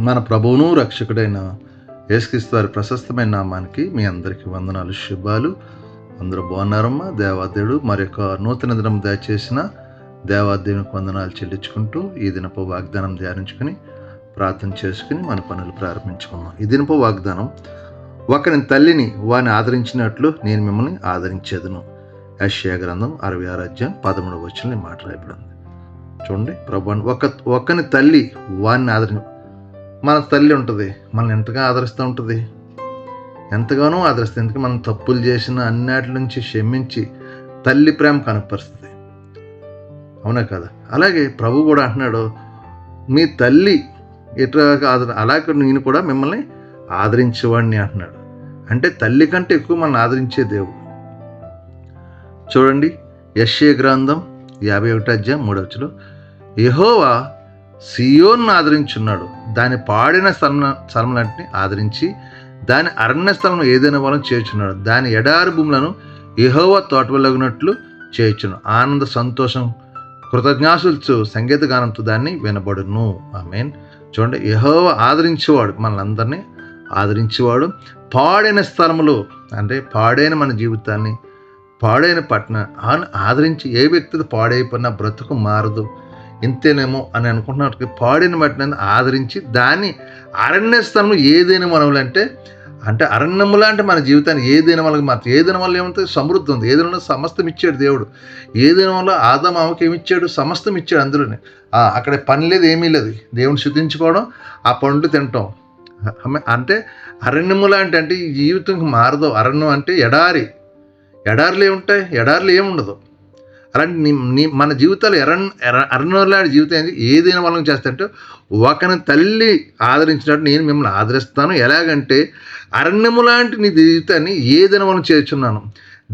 మన ప్రభువును రక్షకుడైన యేసుక్రీస్తు వారి ప్రశస్తమైన నామానికి మీ అందరికీ వందనాలు, శుభాలు. అందరూ బాగున్నారమ్మా? దేవాదేవుడు మరొక నూతన దినం దయచేసిన దేవాదేవునికి వందనాలు చెల్లించుకుంటూ ఈ దినపు వాగ్దానం ధ్యానించుకుని ప్రార్థన చేసుకుని మన పనులు ప్రారంభించుకున్నాం. ఈ దినపు వాగ్దానం, ఒకని తల్లిని వారిని ఆదరించినట్లు నేను మిమ్మల్ని ఆదరించేదను. యెషయా గ్రంథం 66 అధ్యాయం 13వ వచనంలో ఈ మాట రాయబడింది. చూడండి, ప్రభు ఒకని తల్లి వారిని ఆదరి, మన తల్లి ఉంటుంది, మనల్ని ఎంతగా ఆదరిస్తూ ఉంటుంది, ఎంతగానో ఆదరిస్తుంది. ఎందుకంటే మనం తప్పులు చేసిన అన్నిటి నుంచి క్షమించి తల్లి ప్రేమ కనపరుస్తుంది. అవునా కదా? అలాగే ప్రభు కూడా అంటున్నాడు, మీ తల్లి ఎట్లా అలాగే నేను కూడా మిమ్మల్ని ఆదరించేవాడిని అంటున్నాడు. అంటే తల్లి కంటే ఎక్కువ మనల్ని ఆదరించే దేవుడు. చూడండి, యెషయా గ్రంథం 51 అధ్యాయం 3వ వచనం, యెహోవా సియోను ఆదరించున్నాడు, దాని పాడిన స్థలములన్నింటినీ ఆదరించి దాని అరణ్య స్థలం ఏదైనా వాళ్ళని చేర్చున్నాడు, దాని ఎడారి భూములను యెహోవా తోటవలగినట్లు చేర్చును, ఆనంద సంతోషం కృతజ్ఞాసులతో సంగీత గానంతో దాన్ని వినబడును. ఆమేన్. చూడండి, యెహోవా ఆదరించేవాడు, మనల్ని ఆదరించేవాడు. పాడైన స్థలములు అంటే పాడైన మన జీవితాన్ని, పాడైన పట్టణాన్ని ఆదరించి, ఏ వ్యక్తి పాడైపోయినా బ్రతుకు మారదు ఇంతేనేమో అని అనుకుంటున్నట్టు పాడిన వాటిని ఆదరించి దాన్ని అరణ్య స్థలము ఏదైనా మనవులంటే, అంటే అరణ్యములా అంటే మన జీవితాన్ని ఏదైనా వాళ్ళకి మాత్రం, ఏదైనా వల్ల ఏమంటే సమృద్ధి ఉంది, ఏదైనా సమస్తం ఇచ్చాడు దేవుడు. ఏదైనా వల్ల ఆదామామకి ఏమిచ్చాడు? సమస్తం ఇచ్చాడు. అందులోనే అక్కడ పని లేదు, ఏమీ లేదు, దేవుని శుద్ధించుకోవడం, ఆ పండ్లు తినటం. అంటే అరణ్యములా అంటే ఈ జీవితం మారదు. అరణ్యం అంటే ఎడారులు ఏముంటాయి? ఎడారులు ఏముండదు. అలాంటి మన జీవితాలు అరణ్యలాంటి జీవితం ఏదైనా వాళ్ళని చేస్తాంటే, ఒకని తల్లి ఆదరించినట్టు నేను మిమ్మల్ని ఆదరిస్తాను. ఎలాగంటే అరణ్యము లాంటి నీ జీవితాన్ని ఏదైనా వాళ్ళని చేర్చున్నాను,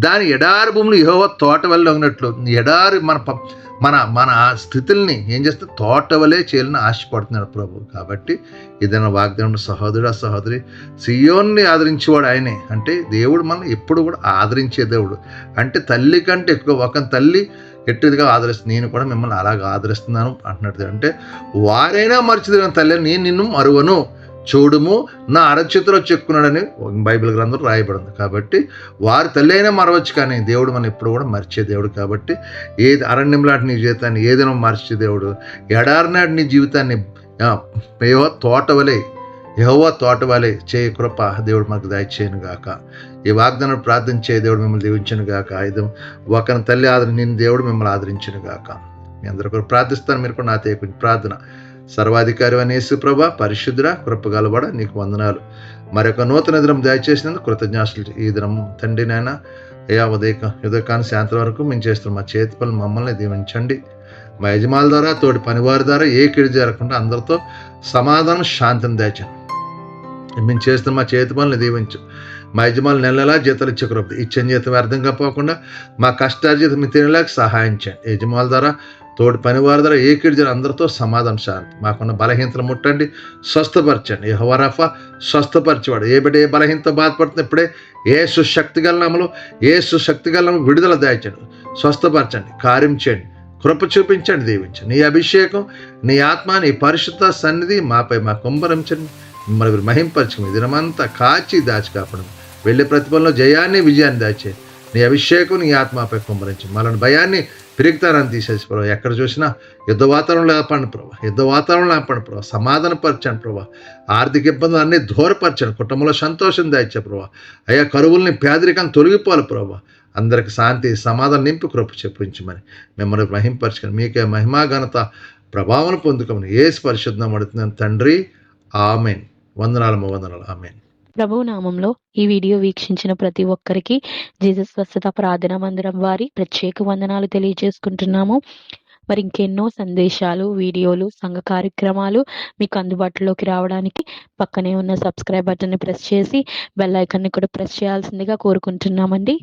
దాని ఎడారి భూములు యెహోవా తోట వల్ల ఉన్నట్లు. ఎడారి మన మన స్థితుల్ని ఏం చేస్తే తోట వలే చేయాలని ఆశపడుతున్నాడు ప్రభు. కాబట్టి ఏదైనా వాగ్దానం, సహోదరుడు సహోదరి, సియోన్ని ఆదరించేవాడు ఆయనే. అంటే దేవుడు మనం ఎప్పుడు కూడా ఆదరించే దేవుడు. అంటే తల్లి కంటే ఎక్కువ ఒకని తల్లి ఎట్టిదిగా ఆదరిస్తుంది, నేను కూడా మిమ్మల్ని అలాగ ఆదరిస్తున్నాను అంటున్నాడు. అంటే వారైనా మర్చిదిన తల్లి నేను నిన్ను మరువను, చూడుము నా అరచేతిలో చెక్కున్నాడని బైబిల్ గ్రంథం రాయబడింది. కాబట్టి వారి తల్లి అయినా మరవచ్చు, కానీ దేవుడు మనం ఎప్పుడు కూడా మర్చే దేవుడు. కాబట్టి ఏది అరణ్యం లాంటి నీ జీవితాన్ని ఏదైనా మర్చే దేవుడు, ఎడారి నాటి నీ జీవితాన్ని యెహోవా తోట వలె చేయ కృప దేవుడు మనకు దయచేయను గాక. ఈ వాగ్దానం ప్రార్థించే దేవుడు మిమ్మల్ని దీవించను గాక. ఒకని తల్లి నేను దేవుడు మిమ్మల్ని ఆదరించను గాక. మీ అందరూ కూడా ప్రార్థిస్తాను. మీరు కూడా నాతో ప్రార్థన. సర్వాధికారి అని యేసు ప్రభా, పరిశుద్ధుడా, కృపగలబడ నీకు వందనాలు. మరొక నూతన దినం దయచేసినందుకు కృతజ్ఞతలు. ఈ దినం తండ్రి నాయన ఉదయకాన్ని సాయంత్రం వరకు మేము చేస్తున్నాం. మా చేతి పనులు మమ్మల్ని దీవించండి. మా యజమానుల ద్వారా, తోటి పనివారి ద్వారా ఏ కిడి జరగకుండా అందరితో సమాధానం, శాంతిని దయచండి. మేము చేస్తున్న మా చేతి పనులు దీవించు. మా యజమానులు నెలలా జీతాలు ఇచ్చే కృప, ఇచ్చిన జీతం వ్యర్థంగా పోకుండా మా కష్టార్జితం మీ తినేలాగా సహాయం చేయండి. యజమానుల ద్వారా, తోటి పనివారి ద్వారా ఏ కిడి అందరితో సమాధానం, శాంతి. మాకున్న బలహీనతలు ముట్టండి, స్వస్థపరచండి. యెహోవా రఫా స్వస్థపరిచేవాడు. ఏ బిడ్డ ఏ బలహీనత బాధపడుతుంది ఇప్పుడే యేసు శక్తిగల నామములో విడుదల దయచండి, స్వస్థపరచండి, కార్యం చేయండి, కృప చూపించండి, దీవించండి. నీ అభిషేకం, నీ ఆత్మ, నీ పరిశుద్ధ సన్నిధి మాపై మా కుంభరించండి. మిమ్మల్ని మహింపరచుకుని దినమంతా కాచి దాచి కాపడం, వెళ్ళే ప్రతిఫలంలో జయాన్ని, విజయాన్ని దాచే నీ అభిషేకం, నీ ఆత్మపై కుంభరించి మనల్ని భయాన్ని, పిరిగితారాన్ని తీసేసి ప్రభావ. ఎక్కడ చూసినా యుద్ధ వాతావరణంలో ఆపండి ప్రభావ, సమాధానపరచండి ప్రభావ. ఆర్థిక ఇబ్బందులు అన్నీ దూరపరచండి, కుటుంబంలో సంతోషం దాయిచ్చే ప్రభావ. అయ్యా కరువుల్ని, పేదరికం తొలగిపోవాలి ప్రభావ. అందరికి శాంతి, సమాధానం నింపి కృప చెప్పించమని మిమ్మల్ని మహింపరచుకొని మీకే మహిమా ఘనత ప్రభావం పొందుకోమని యేసు పరిశుద్ధం అడుగుతున్నాను తండ్రి. ఆమేన్. వందనాలు. ఆమేన్. ప్రభు నామంలో ఈ వీడియో వీక్షించిన ప్రతి ఒక్కరికి జీసస్ స్వస్థత ప్రార్థనా మందిరం వారి ప్రత్యేక వందనాలు తెలియజేసుకుంటున్నాము. మరి ఇంకెన్నో సందేశాలు, వీడియోలు, సంఘ కార్యక్రమాలు మీకు అందుబాటులోకి రావడానికి పక్కనే ఉన్న సబ్స్క్రైబ్ బటన్ని ప్రెస్ చేసి బెల్ ఐకాన్ని కూడా ప్రెస్ చేయాల్సిందిగా కోరుకుంటున్నామండి.